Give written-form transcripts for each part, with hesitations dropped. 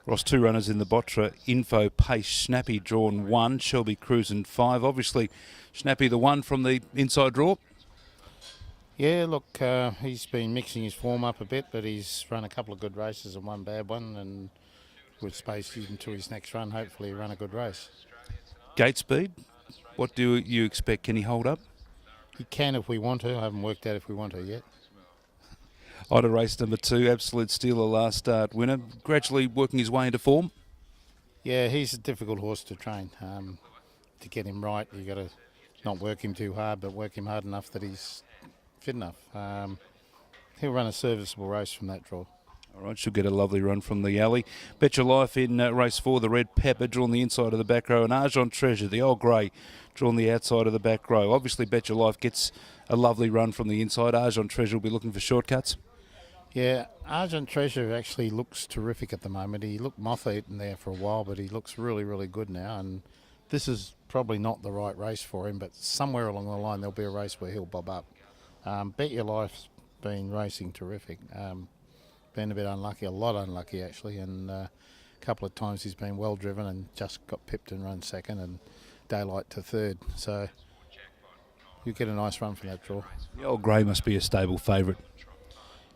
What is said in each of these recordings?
Ross, 2 runners in the Botra. Info, Pace, Snappy drawn 1. Shelby cruising 5. Obviously, Snappy the 1 from the inside draw. Yeah, look, he's been mixing his form up a bit, but he's run a couple of good races and one bad one, and with space into his next run, hopefully he'll run a good race. Gate speed, what do you expect? Can he hold up? He can if we want to. I haven't worked out if we want to yet. On to race number 2, Absolute Steel, a last start winner, gradually working his way into form. Yeah, he's a difficult horse to train. To get him right, you got to not work him too hard, but work him hard enough that he's fit enough. He'll run a serviceable race from that draw. All right, she'll get a lovely run from the alley. Bet Your Life in race 4, the Red Pepper, drawn the inside of the back row, and Argent Treasure, the old grey, drawn the outside of the back row. Obviously, Bet Your Life gets a lovely run from the inside. Argent Treasure will be looking for shortcuts. Yeah, Argent Treasure actually looks terrific at the moment. He looked moth-eaten there for a while, but he looks really, really good now. And this is probably not the right race for him, but somewhere along the line there'll be a race where he'll bob up. Bet Your Life's been racing terrific. Been a bit unlucky, a lot unlucky actually, and a couple of times he's been well driven and just got pipped and run second and Daylight to third. So you get a nice run from that draw. The old grey must be a stable favourite.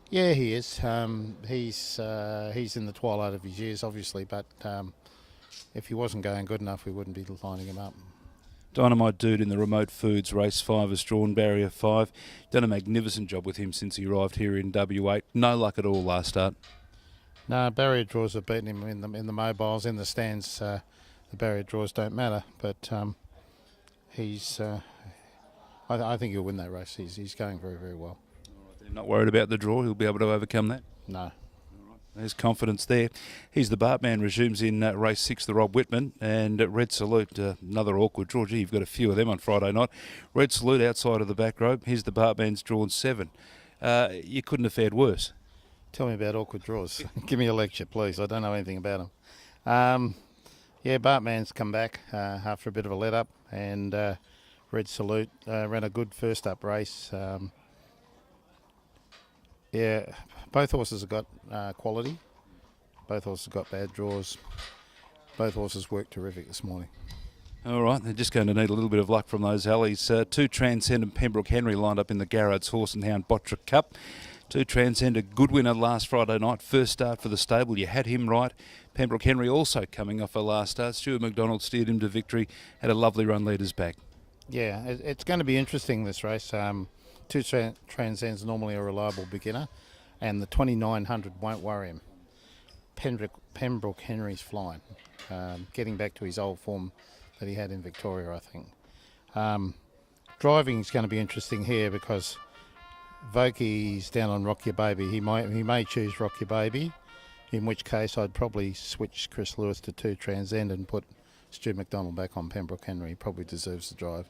Yeah, he is. He's in the twilight of his years, obviously, but if he wasn't going good enough, we wouldn't be lining him up. Dynamite Dude in the Remote Foods race 5 has drawn barrier 5. Done a magnificent job with him since he arrived here in W8. No luck at all last start. No, barrier draws have beaten him in the mobiles, in the stands. The barrier draws don't matter, but he's. I think he'll win that race. He's going very, very well. Not worried about the draw. He'll be able to overcome that. No. There's confidence there. He's the Bartman, resumes in race 6, the Rob Whitman, and Red Salute, another awkward draw. Gee, you've got a few of them on Friday night. Red Salute outside of the back row. Here's the Bartman's drawn 7. You couldn't have fared worse. Tell me about awkward draws. Give me a lecture, please. I don't know anything about them. Yeah, Bartman's come back after a bit of a let-up, and Red Salute ran a good first-up race. Yeah, both horses have got quality. Both horses have got bad draws. Both horses worked terrific this morning. All right, they're just going to need a little bit of luck from those alleys. 2 Transcendent Pembroke Henry lined up in the Garrard's Horse and Hound Botra Cup. 2 Transcendent, good winner last Friday night. First start for the stable, you had him right. Pembroke Henry also coming off a last start. Stuart McDonald steered him to victory, had a lovely run leaders back. Yeah, it's going to be interesting, this race. 2 Transcend's normally a reliable beginner, and the 2900 won't worry him. Pembroke Henry's flying, getting back to his old form that he had in Victoria, I think. Driving is going to be interesting here because Vokey's down on Rock Your Baby. He may choose Rock Your Baby, in which case I'd probably switch Chris Lewis to 2 Transcend and put Stu McDonald back on Pembroke Henry. He probably deserves the drive.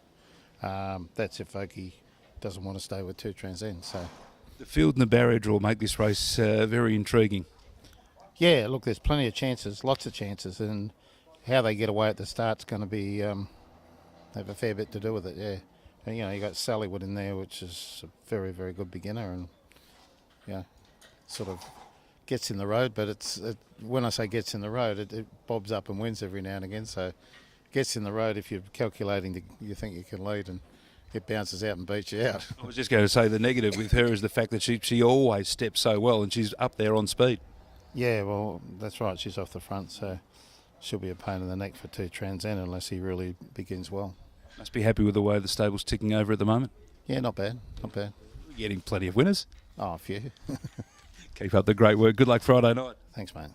That's if Vokey doesn't want to stay with 2 Transcend. So the field and the barrier draw make this race very intriguing. Yeah, look, there's plenty of chances, lots of chances, and how they get away at the start's going to be have a fair bit to do with it. Yeah, and, you got Sallywood in there, which is a very, very good beginner, and sort of gets in the road. But when I say gets in the road, it bobs up and wins every now and again. So gets in the road if you're calculating you think you can lead, and it bounces out and beats you out. I was just going to say the negative with her is the fact that she always steps so well, and she's up there on speed. Yeah, well, that's right. She's off the front, so she'll be a pain in the neck for 2 Transcend unless he really begins well. Must be happy with the way the stable's ticking over at the moment. Yeah, not bad, not bad. We're getting plenty of winners. Oh, a few. Keep up the great work. Good luck Friday night. Thanks, mate.